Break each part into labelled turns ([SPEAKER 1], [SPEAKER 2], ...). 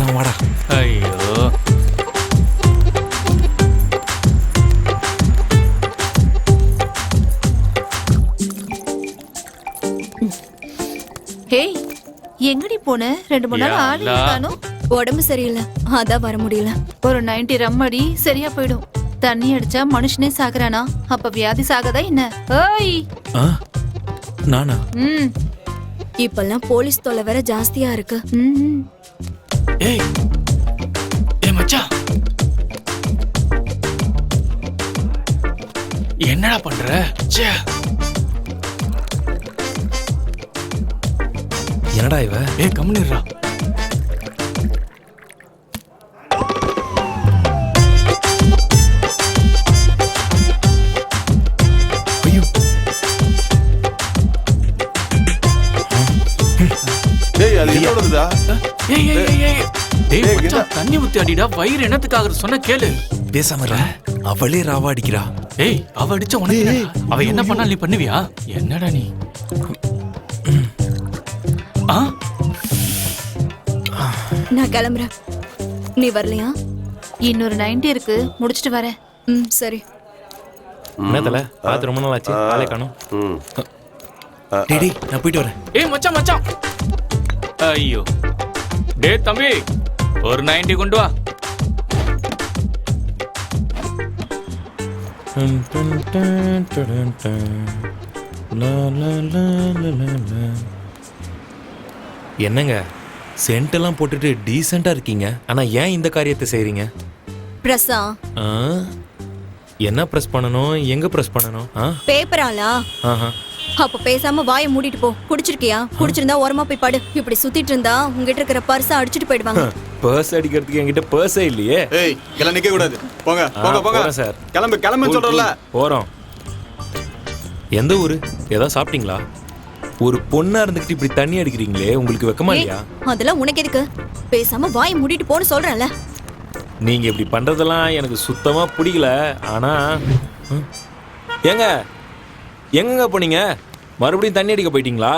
[SPEAKER 1] பேசாம வாடா.
[SPEAKER 2] ஐயோ
[SPEAKER 3] ஹேய், எங்கடி போன? 2-3 நாள் ஆளு காணோம்.
[SPEAKER 4] உடம்பு சரியில்லை, அதான் வர முடியல.
[SPEAKER 3] ஒரு 90 ரம் அடி சரியா போயிடும். தண்ணி அடிச்சா மனுஷனே சாகுறானா? அப்ப வியாதி சாகதா என்ன? ஏய்
[SPEAKER 1] நானா?
[SPEAKER 4] இப்பெல்லாம் போலீஸ் தொல்லை வேற ஜாஸ்தியா இருக்கு.
[SPEAKER 2] ஏய் ஏய் மச்சான், என்னடா பண்ற? ச்சே,
[SPEAKER 1] என்னடா இவ?
[SPEAKER 2] ஏய் கம்முனிடுறா.
[SPEAKER 1] ஐயோ,
[SPEAKER 5] ஏய் அது என்னோடதுடா.
[SPEAKER 2] ஏய் ஏய் ஏய் ஏய் டேய் மச்சான், தண்ணி ஊத்தி அடிடா. வயிறு என்னத்துக்காக சொன்ன கேளு.
[SPEAKER 1] பேசாம இருடா. அவளே ராவா அடிக்கிறா.
[SPEAKER 2] ஏய் அவ அடிச்ச உனக்கு என்னடா? அவ என்ன பண்ணாலும் நீ பண்ணுவியா? என்னடா நீ?
[SPEAKER 4] நான் கிளம்புறேன், நீ வரலையா?
[SPEAKER 3] இன்னொரு 90 இருக்கு, முடிச்சிட்டு வரேன்.
[SPEAKER 4] சரி.
[SPEAKER 1] என்ன தல பார்த்து ரொம்ப நாள் ஆச்சு, ஆளே காணோம். டேய் நான் போயிட்டு வரேன்.
[SPEAKER 2] ஏய் மச்சான் மச்சான், ஐயோ டேய் தம்பி, ஒரு 90 கொண்டு வா.
[SPEAKER 1] என்னங்க சென்ட் எல்லாம் போட்டுட்டு டீசெண்டா இருக்கீங்க, ஆனா ஏன் இந்த காரியத்தை செய்றீங்க?
[SPEAKER 4] பிரசா,
[SPEAKER 1] என்ன பிரஸ் பண்ணணும், எங்க பிரஸ் பண்ணணும்?
[SPEAKER 4] பேப்பராலா? அப்ப பேசாம வாயை மூடிட்டு போ. குடிச்சிருக்கியா? குடிச்சிருந்தா ஓரமா போய் படு. இப்படி சுத்திட்டு இருந்தா உங்ககிட்ட இருக்கிற பர்ஸ அடிச்சிட்டு போயிடுவாங்க.
[SPEAKER 1] பர்ஸ் அடிக்கிறதுக்கு என்கிட்ட பர்ஸே இல்லையே.
[SPEAKER 5] ஏய் கிளம்ப நிக்க கூடாது. போங்க போங்க போங்க
[SPEAKER 1] சார்.
[SPEAKER 5] கிளம்பு கிளம்பு சொல்றல.
[SPEAKER 1] போறோம். எந்த ஊரு? ஏதாவது சாப்பிட்டீங்களா? ஒரு பொண்ணா இருந்துகிட்டு இப்படி தண்ணி அடிக்கிறீங்களே, உங்களுக்கு வெக்கமா இல்லையா?
[SPEAKER 4] அதெல்லாம் உனக்கு எதுக்கு? பேசாம வாயை மூடிட்டு போன்னு சொல்றேன்ல.
[SPEAKER 1] நீங்க இப்படி பண்றதெல்லாம் எனக்கு சுத்தமா பிடிக்கல. ஆனா ஏங்க எங்கங்க போனீங்க? மறுபடியும் தண்ணி அடிக்க போயிட்டீங்களா?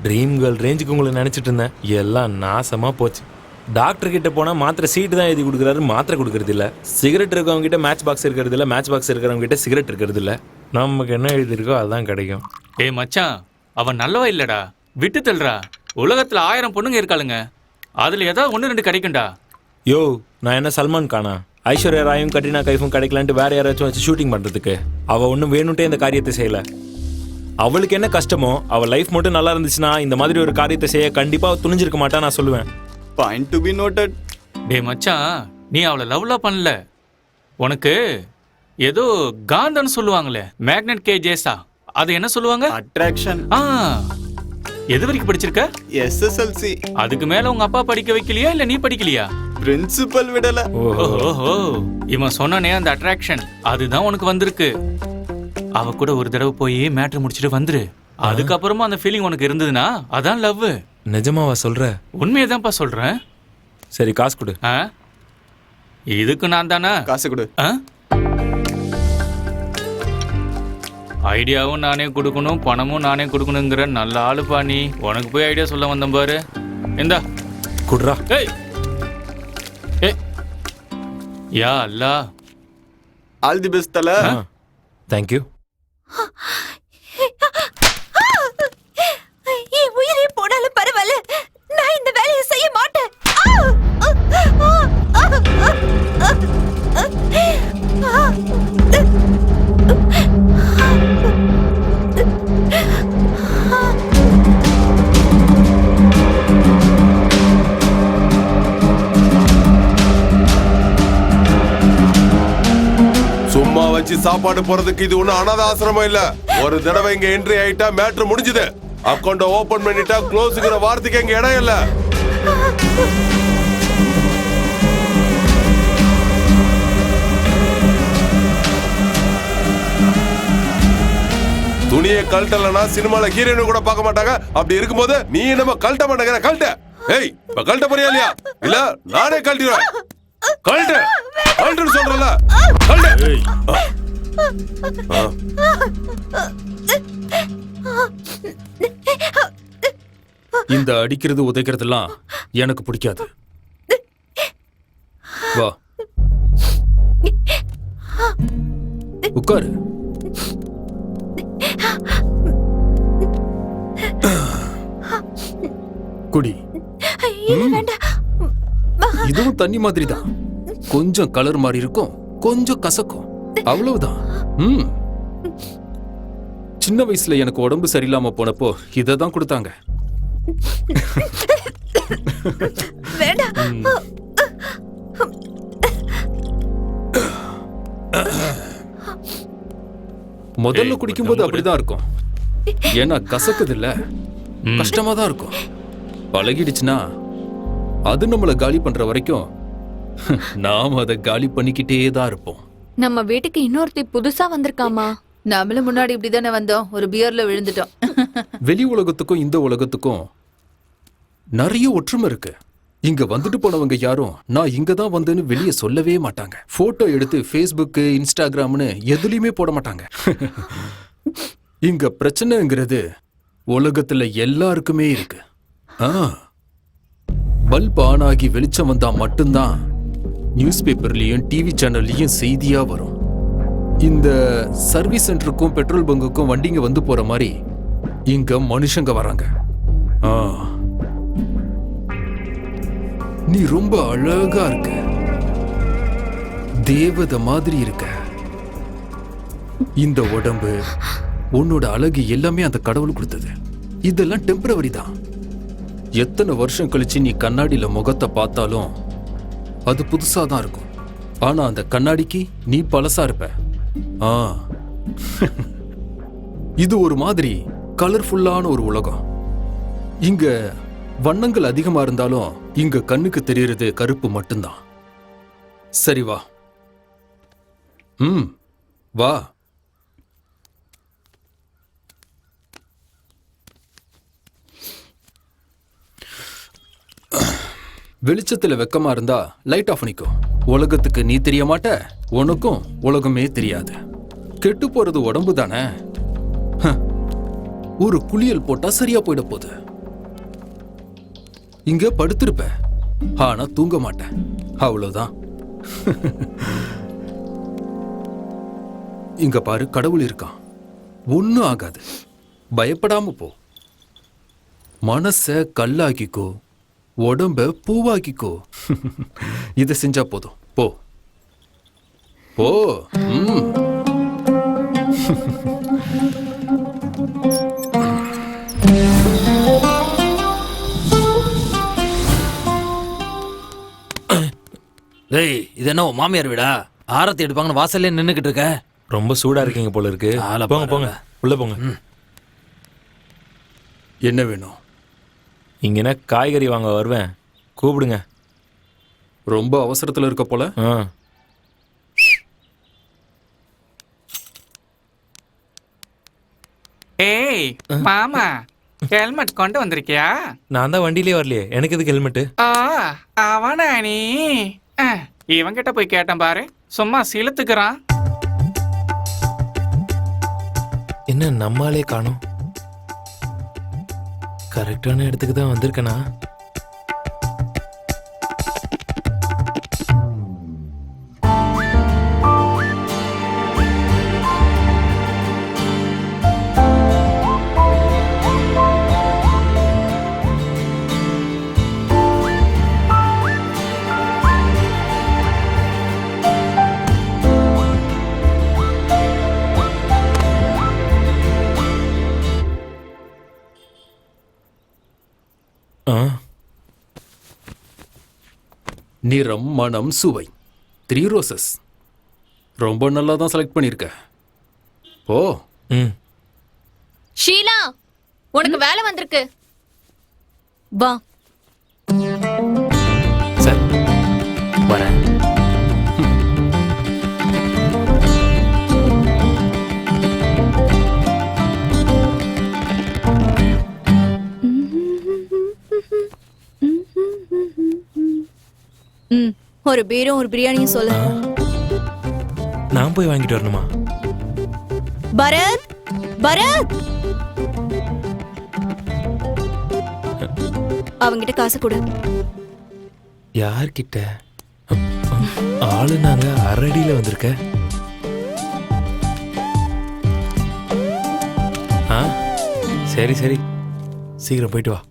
[SPEAKER 1] ட்ரீம் கேர்ள் ரேஞ்சுக்கு உங்களை நினைச்சிட்டு இருந்தேன், எல்லாம் நாசமா போச்சு. டாக்டர் கிட்ட போனா மாத்திரை சீட்டு தான் எழுதி கொடுக்குறாரு, மாத்திரை கொடுக்கறது இல்ல. சிகரெட் இருக்கவங்க கிட்ட மேட்ச் பாக்ஸ் இருக்கிறது இல்ல, மேட்ச் பாக்ஸ் இருக்கிறவங்க கிட்ட சிகரெட் இருக்கிறது இல்ல. நமக்கு என்ன எழுதி இருக்கோ அதுதான் கிடைக்கும்.
[SPEAKER 2] ஏய் மச்சான், அவன் நல்லவா இல்லடா, விட்டு தள்ளுறா. உலகத்துல 1000 பொண்ணுங்க இருக்காளுங்க, அதுல ஏதாவது 1-2 கிடைக்கும்டா.
[SPEAKER 1] யோ, நான் என்ன சல்மான் கானா? ஐஸ்வர்யா ராயும் கட்ரினா கைஃபும் கிடைக்கலான்ட்டு வேற யாராச்சும் வச்சு ஷூட்டிங் பண்றதுக்கு? அவ ஒன்றும் வேணும்ட்டே இந்த காரியத்தை செய்யல. அவளுக்கு என்ன கஷ்டமோ, அவள் லைஃப் மட்டும் நல்லா இருந்துச்சுன்னா இந்த மாதிரி ஒரு காரியத்தை செய்ய கண்டிப்பா துணிஞ்சிருக்க மாட்டா நான் சொல்லுவேன்.
[SPEAKER 5] Point to be noted.
[SPEAKER 2] டேய் மச்சான், நீ அவளை லவ்லாம் பண்ணல. உனக்கு ஏதோ காந்தன்னு சொல்லுவாங்களே, மேக்னெட் கே ஜேசா, அது என்ன சொல்லுவாங்க?
[SPEAKER 5] அட்ராக்ஷன்.
[SPEAKER 2] எது வரைக்கும் படிச்சிருக்க?
[SPEAKER 5] SSLC.
[SPEAKER 2] அதுக்கு மேல உங்க அப்பா படிக்க வைக்கலையா இல்ல நீ படிக்கலையா?
[SPEAKER 5] பிரின்சிபல் விடல.
[SPEAKER 2] ஓஹோ, இவன் சொன்னானே அந்த அட்ராக்ஷன், அதுதான் உனக்கு வந்திருக்கு. அவ கூட ஒரு தடவை போய் மேட்டர் முடிச்சிட்டு வந்துரு. அதுக்கப்புறமா அந்த ஃபீலிங் உனக்கு இருந்ததுன்னா அதான் லவ்.
[SPEAKER 1] நிஜமாவா சொல்ற?
[SPEAKER 2] உண்மையதான்ப்பா சொல்றேன்.
[SPEAKER 1] சரி காசு கொடு.
[SPEAKER 2] இதுக்கு நான் தானே
[SPEAKER 5] காசு கொடு.
[SPEAKER 2] ஐடியாவும் நானே கொடுக்கணும், பணமும் நானே கொடுக்கணுங்கிற நல்ல ஆளுப்பா நீ. உனக்கு போய் ஐடியா சொல்ல வந்தேன் பாரு. இந்தா
[SPEAKER 1] குடுறா.
[SPEAKER 2] ஏய் ஏய், யா அல்லாஹ்,
[SPEAKER 5] ஆல் தி பெஸ்ட் தல.
[SPEAKER 1] தேங்க்யூ.
[SPEAKER 4] என் உயிரே போனாலும் பரவாயில்ல, நான் இந்த வேலையை செய்ய மாட்டேன்.
[SPEAKER 6] சும்மா வச்சு சாப்பாடு போறதுக்கு இது ஒண்ணு அனாதை ஆசிரமம் இல்ல. ஒரு தடவை இங்க என்ட்ரி ஆயிட்டா மேட்டர் முடிஞ்சது. அக்கௌண்ட் ஓபன் பண்ணிட்டா க்ளோஸ்ங்கிற வார்த்தைக்கு இங்க இடம் இல்ல. துணியை கழட்டலன்னா சினிமால ஹீரோயின் கூட பார்க்க மாட்டாங்க. அப்படி இருக்கும்போது நீ நம்ம கழட்ட மாட்டேங்கிற. கழட்ட. ஏய், இப்ப கழட்ட போறியா இல்லையா? இல்ல நானே கழட்டிடுவேன். கழட்ட கழட்டுன்னு சொல்றல. கழட்ட.
[SPEAKER 7] இந்த அடிக்கிறது உதைக்கிறதுலாம் எனக்கு பிடிக்காது. வா உட்காரு. குடி. இதுவும் தண்ணி மாதிரி தான். கொஞ்சம் கலர் மாதிரி இருக்கும், கொஞ்சம் கசக்கும், அவ்வளவுதான். சின்ன வயசுல எனக்கு உடம்பு சரியில்லாம போனப்போ இததான் கொடுத்தாங்க. முதல்ல குடிக்கும்போது அப்படிதான் இருக்கும். ஏன்னா கசக்குது இல்ல, கஷ்டமா தான் இருக்கும். பழகிடுச்சுன்னா அது நம்மள காலி பண்ற வரைக்கும் நாம அதை காலி பண்ணிக்கிட்டே தான் இருப்போம்.
[SPEAKER 8] நம்ம வீட்டுக்கு இன்னொருத்தி புதுசா வந்திருக்காமா.
[SPEAKER 3] நாமளும் முன்னாடி இப்படிதானே வந்தோம், ஒரு பியர்ல விழுந்துட்டோம்.
[SPEAKER 7] வெளி உலகத்துக்கும் இந்த உலகத்துக்கும் நிறைய ஒற்றுமை இருக்கு. இங்க வந்துட்டு போனவங்க யாரும் நான் இங்க தான் வந்தேன்னு வெளியே சொல்லவே மாட்டாங்க. போட்டோ எடுத்து ஃபேஸ்புக், இன்ஸ்டாகிராம்னு எதுலயுமே போட மாட்டாங்க. இங்க பிரச்சனைங்கிறது உலகத்துல எல்லாருக்குமே இருக்கு. பல்ப் ஆன் ஆகி வெளிச்சம் வந்தா மட்டும்தான் நியூஸ் பேப்பர்லயும் டிவி சேனல்லையும் செய்தியா வரும். இந்த சர்வீஸ் சென்டருக்கும் பெட்ரோல் பங்குக்கும் வண்டிங்க வந்து போற மாதிரி இங்க மனுஷங்க வராங்க. நீ ரொம்ப அழகா இருக்க, தேவதை மாதிரி இருக்க. இந்த உடம்பு, உன்னோட அழகு எல்லாமே அந்த கடவுள் கொடுத்தது. இதெல்லாம் டெம்பரவரி தான். எத்தனை வருஷம் கழிச்சு நீ கண்ணாடியில முகத்தை பார்த்தாலும் அது புதுசா தான் இருக்கும். ஆனா அந்த கண்ணாடிக்கு நீ பழசா இருப்ப. இது ஒரு மாதிரி கலர்ஃபுல்லான ஒரு உலகம். இங்க வண்ணங்கள் அதிகமா இருந்தாலும் இங்க கண்ணுக்கு தெரியறது கருப்பு மட்டும்தான். சரி வா. வா. வெளிச்சத்துல வெக்கமா இருந்தா லைட் ஆஃப் பண்ணிக்கோ. உலகத்துக்கு நீ தெரிய மாட்ட, உனக்கும் உலகமே தெரியாது. கெட்டு போறது உடம்பு தானே. ஒரு குளியல் போட்டா சரியா போயிட போகுது. இங்க படுத்திருப்ப, ஆனா தூங்க மாட்டேன், அவ்வளவுதான். இங்க பாரு, கடவுள் இருக்கான், ஒன்னும் ஆகாது, பயப்படாம போ. மனச கல்லாக்கிக்கோ, உடம்ப பூவாக்கிக்கோ. இத செஞ்சா போதும். போ போ.
[SPEAKER 9] டேய், இது என்ன உன் மாமியார் வீடா? ஆரத்தி எடுப்பாங்கன்னு வாசல்ல நின்னுக்கிட்டு இருக்க.
[SPEAKER 1] ரொம்ப சூடா இருக்கீங்க போல இருக்கு. போங்க போங்க, உள்ள போங்க.
[SPEAKER 7] என்ன வேணும்?
[SPEAKER 1] இங்கன்னா காய்கறி வாங்க வருவேன், கூப்பிடுங்க.
[SPEAKER 7] ரொம்ப அவசரத்துல இருக்க போல.
[SPEAKER 2] ஏய் மாமா, ஹெல்மெட் கொண்டு வந்திருக்கியா?
[SPEAKER 1] நான் தான் வண்டியிலே வரலையே, எனக்கு எதுக்கு ஹெல்மெட்டு?
[SPEAKER 2] அவனா நீ? இவங்கிட்ட போய் கேட்டேன் பாரு, சும்மா சிலுத்துக்கிறான்.
[SPEAKER 1] என்ன நம்மாலே காணோம்? கரெக்டான இடத்துக்கு தான் வந்திருக்கனா?
[SPEAKER 7] நிறம், மனம், சுவை, 3 ரோசஸ். ரொம்ப நல்லா தான் செலக்ட் பண்ணிருக்க. ஓ.
[SPEAKER 8] ஷீலா, உனக்கு வேலை வந்திருக்கு.
[SPEAKER 4] வா.
[SPEAKER 1] சார் வரேன்.
[SPEAKER 4] ஒரு பீரும் ஒரு பிரியாணியும் சொல்லு.
[SPEAKER 1] நான் போய் வாங்கிட்டு வரணுமா?
[SPEAKER 4] பரத், பரத், அவங்கிட்ட காசு கொடு.
[SPEAKER 1] யார்கிட்ட? ஆளு நாங்க அரடியில வந்திருக்க. ஆ சரி சரி, சீக்கிரம் போயிட்டு வா.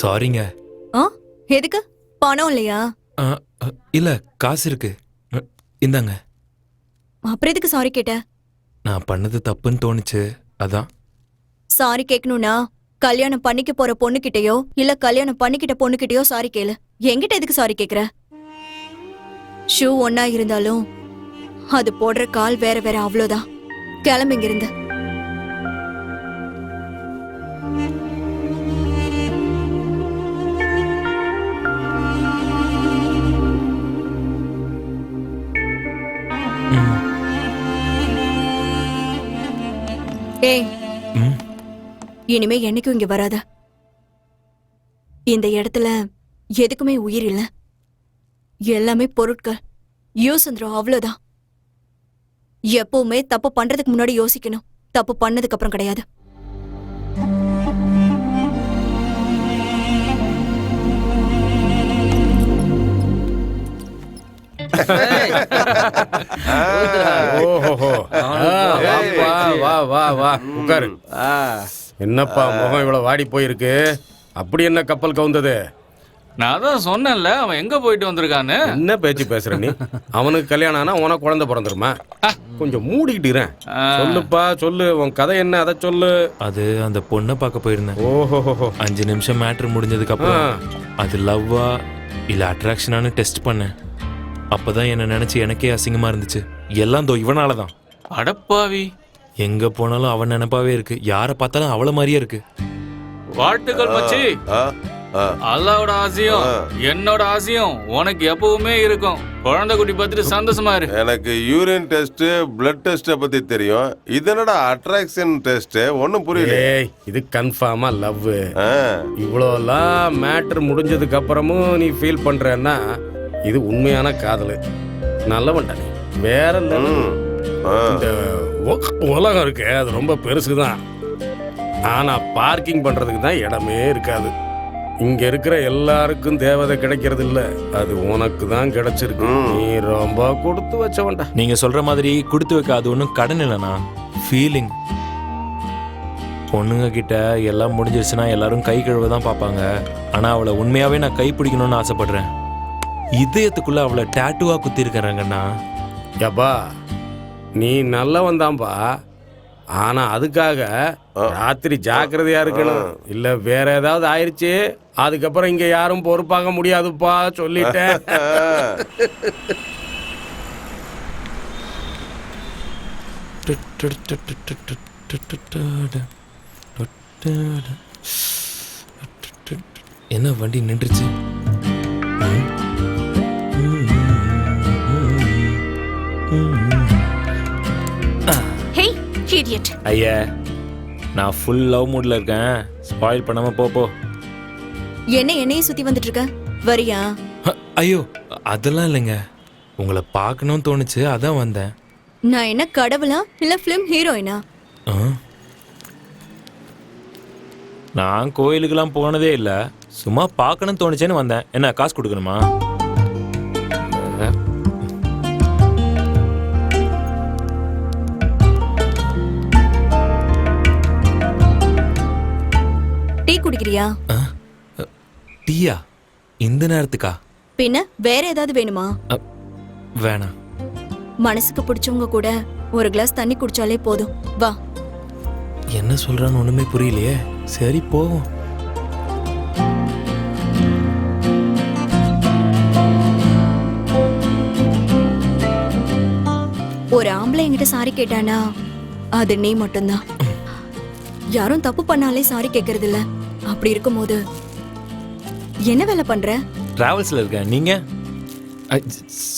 [SPEAKER 1] சாரிங்க.
[SPEAKER 4] ஆ எதுக்கு? பணம் இல்லையா?
[SPEAKER 1] ஆ, இல்ல காசு இருக்கு. இந்தாங்க.
[SPEAKER 4] அப்புறம் எதுக்கு சாரி கேட்ட?
[SPEAKER 1] நான் பண்ணது தப்புன்னு தோணுச்சு, அதான்.
[SPEAKER 4] சாரி கேட்கணும்னா கல்யாணம் பண்ணிக்க போற பொண்ணுகிட்டயோ இல்ல கல்யாணம் பண்ணிக்கிட்ட பொண்ணுகிட்டயோ சாரி கேளு. என்கிட்ட எதுக்கு சாரி கேக்குற? ஷூ ஒன்னா இருந்தாலும் அது போடுற கால் வேற வேற, அவ்வளவுதான். கிளம்பிங்க இருந்து. ஏய்,
[SPEAKER 1] ம்.
[SPEAKER 4] இனிமே என்னைக்கும் இங்க வராத. இந்த இடத்துல எதுக்குமே உயிர் இல்ல, எல்லாமே பொருட்கள். யூஸ் அவ்வளவுதான். எப்பவுமே தப்பு பண்றதுக்கு முன்னாடி யோசிக்கணும், தப்பு பண்ணதுக்கு அப்புறம் கிடையாது.
[SPEAKER 10] ஓஹோ, வா வா வா உட்காரு. என்னப்பா முகம் இவ்வளவு வாடி போயிருக்கு? அப்படி என்ன கப்பல் கவுந்தது?
[SPEAKER 2] நான் தான் சொன்னேன்ல அவன் எங்க போயிட்டு வந்திருக்கான்னு.
[SPEAKER 10] என்ன பேச்சு பேசுற நீ? அவனுக்கு கல்யாணம் ஆனா உனக்கு குழந்தை பிறந்துருமா? கொஞ்சம் மூடிக்கிட்டு சொல்லுப்பா, சொல்லு உன் கதை என்ன, அதை சொல்லு.
[SPEAKER 1] அது அந்த பொண்ணை பார்க்க போயிருந்தேன்.
[SPEAKER 10] ஓஹோ,
[SPEAKER 1] 5 நிமிஷம் மேட்ரு முடிஞ்சதுக்கு அப்புறம் அது லவ்வா இல்ல அட்ராக்ஷனானு டெஸ்ட் பண்ணேன். அப்பதான் என்ன நினைச்சு எனக்கே அசிங்கமா இருந்துச்சு. எல்லாம் தோ இவனாலதான்.
[SPEAKER 2] அடப்பாவி,
[SPEAKER 1] எங்க போனாலும் அவன் நினைப்பாவே இருக்கு. யாரை பார்த்தாலும் அவள மாதிரியே இருக்கு.
[SPEAKER 2] வாழ்த்துக்கள் மச்சி. அல்லாவோட ஆசையும் என்னோட ஆசையும் உனக்கு எப்பவுமே இருக்கும். குழந்தை குட்டி பார்த்துட்டு சந்தோஷமா இரு.
[SPEAKER 6] எனக்கு யூரின் டெஸ்ட், பிளட் டெஸ்ட பத்தி தெரியும். இது என்னடா அட்ராக்ஷன் டெஸ்ட்? ஒன்னும் புரியல.
[SPEAKER 10] இது கன்ஃபார்மா லவ். இவ்வளோலாம் மேட்டர் முடிஞ்சதுக்கு அப்புறமும் நீ ஃபீல் பண்றன்னா இது உண்மையான காதல். நல்லவன்டா நீ, வேற level. இந்த உலகம் இருக்கு, அது ரொம்ப பெருசுதான். ஆனா பார்க்கிங் பண்றதுக்கு தான் இடமே இருக்காது. இங்க இருக்கிற எல்லாருக்கும் தேவதை கிடைக்கிறது இல்ல, அது உனக்கு தான் கிடைச்சிருக்கு. நீ ரொம்ப கொடுத்து வச்சவன்டா.
[SPEAKER 1] நீங்க சொல்ற மாதிரி கொடுத்து வைக்க அது ஒன்றும் கடன் இல்லைண்ணா, ஃபீலிங். பொண்ணுங்க கிட்ட எல்லாம் முடிஞ்சிருச்சுன்னா எல்லாரும் கை கழுவ தான் பார்ப்பாங்க. ஆனா அவளை உண்மையாவே நான் கை பிடிக்கணும்னு ஆசைப்படுறேன். இதயத்துக்குள்ள அவளை டாட்டுவா குத்தி இருக்கிறாங்கண்ணா.
[SPEAKER 10] யப்பா, நீ நல்லவன் தான்பா. ஆனா அதுக்காக ராத்திரி ஜாக்கிரதையா இருக்கணும். இல்ல வேற ஏதாவது ஆயிருச்சு, அதுக்கப்புறம் இங்க யாரும் பொறுப்பாக முடியாதுப்பா, சொல்லிட்டேன்.
[SPEAKER 1] என்ன வண்டி நின்றுச்சு? ஐயா, நான் ஃபுல் லவ் மூட்ல இருக்கேன். ஸ்பாயில் பண்ணாம போ.
[SPEAKER 4] என்னையே சுத்தி வந்துட்டு இருக்க, வரியா?
[SPEAKER 1] ஐயோ அதெல்லாம் இல்லைங்க, உங்களை பார்க்கணும்னு தோணுச்சு, அதான் வந்தேன்.
[SPEAKER 4] நான் என்ன கடவுளா இல்ல பிலிம் ஹீரோயினா?
[SPEAKER 1] நான் கோயிலுக்கெல்லாம் போனதே இல்லை, சும்மா பார்க்கணும்னு தோணுச்சேன்னு வந்தேன். என்ன காசு கொடுக்கணுமா?
[SPEAKER 4] டீ குடிக்கிறியா?
[SPEAKER 1] டீயா? இந்த நேரத்துக்கா?
[SPEAKER 4] பின்ன வேற ஏதாவது வேணுமா?
[SPEAKER 1] வேணாம்.
[SPEAKER 4] மனசுக்கு பிடிச்சவங்க கூட ஒரு கிளாஸ் தண்ணி குடிச்சாலே போதும். வா.
[SPEAKER 1] என்ன சொல்றான்னு ஒண்ணுமே புரியலையே. சரி போவோம்.
[SPEAKER 4] ஒரு ஆம்பளை என்கிட்ட சாரி கேட்டானா அது நீ மட்டும்தான். யாரும் தப்பு பண்ணாலே சாரி கேட்கறது இல்ல. அப்படி இருக்கும்போது என்ன வேலை பண்ற?
[SPEAKER 1] டிராவல்ஸ்ல இருக்கேன். நீங்க?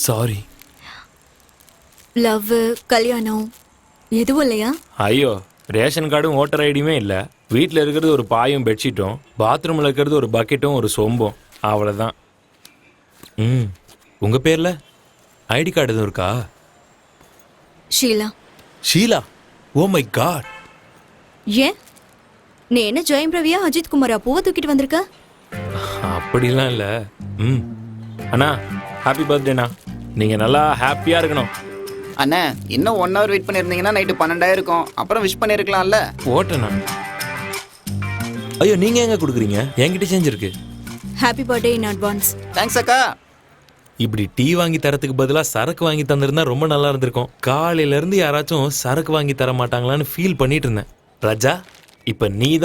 [SPEAKER 1] சாரி.
[SPEAKER 4] லவ், கல்யாணம் எதுவும் இல்லையா?
[SPEAKER 1] ஐயோ, ரேஷன் கார்டும் ஓட்டர் ஐடியுமே இல்லை. வீட்டில் இருக்கிறது ஒரு பாயும் பெட்ஷீட்டும், பாத்ரூமில் இருக்கிறது ஒரு பக்கெட்டும் ஒரு சொம்பும், அவ்வளோதான். ம், உங்கள் பேரில் ஐடி கார்டு எதுவும் இருக்கா?
[SPEAKER 4] Sheela.
[SPEAKER 1] Sheela? Oh my God.
[SPEAKER 4] ஏன் நீ என்ன ஜெயம் ரவியா அஜித் குமாரா பூவை தூக்கிட்டு வந்திருக்க?
[SPEAKER 1] அப்படிலாம் இல்லை. ம், அண்ணா ஹாப்பி பர்த்டேண்ணா. நீங்கள் நல்லா ஹாப்பியாக இருக்கணும்.
[SPEAKER 11] அண்ணா இன்னும் 1 hour வெயிட் பண்ணியிருந்தீங்கன்னா நைட்டு 12 இருக்கும். அப்புறம் விஷ் பண்ணியிருக்கலாம்ல.
[SPEAKER 1] ஓட்டண்ணா. ஐயோ, நீங்கள் எங்கே கொடுக்குறீங்க? என்கிட்ட செஞ்சுருக்கு.
[SPEAKER 4] Happy birthday in advance.
[SPEAKER 11] Thanks அக்கா.
[SPEAKER 1] இப்படி டீ வாங்கி தரத்துக்கு பதிலாக சரக்கு வாங்கி தந்திருந்தா ரொம்ப நல்லா இருந்திருக்கும். காலையிலேருந்து யாராச்சும் சரக்கு வாங்கி தர மாட்டாங்களான்னு ஃபீல் பண்ணிட்டு இருந்தேன். ராஜா, இப்போ நீ தான்